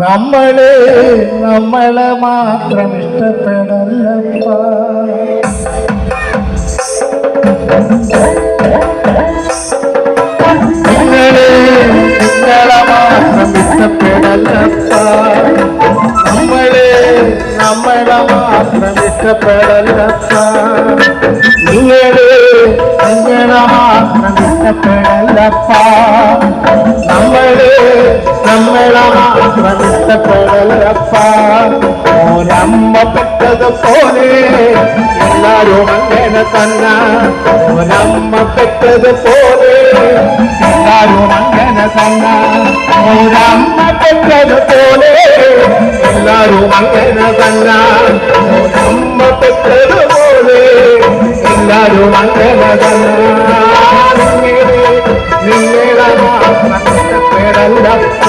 നമ്മളെ മാത്രം ഇഷ്ടപ്പെടല്ലപ്പ. നിങ്ങളെ മാത്രം ഇഷ്ടപ്പെടല്ലപ്പ. നമ്മളെ മാത്രം ഇഷ്ടപ്പെടല്ലപ്പ. നിങ്ങളെ മാത്രം ഇഷ്ടപ്പെടല്ലപ്പ. നമ്മളെ മാത്രം ഇഷ്ടപ്പെടല്ലപ്പ. ഒരമ്മ പെട്ടതുപോലെ എല്ലാരും അങ്ങനെ തന്നെ. ഒരമ്മ പെട്ടതുപോലെ എല്ലാരും അങ്ങനെ തന്നെ. ഒരമ്മ പെട്ടതുപോലെ എല്ലാരും അങ്ങനെ തന്നെ. ഒരമ്മ പെട്ടതുപോലെ എല്ലാരും അങ്ങനെ തന്നെ. നിങ്ങളെ മാത്രം ഇഷ്ടപ്പെടല്ലപ്പ.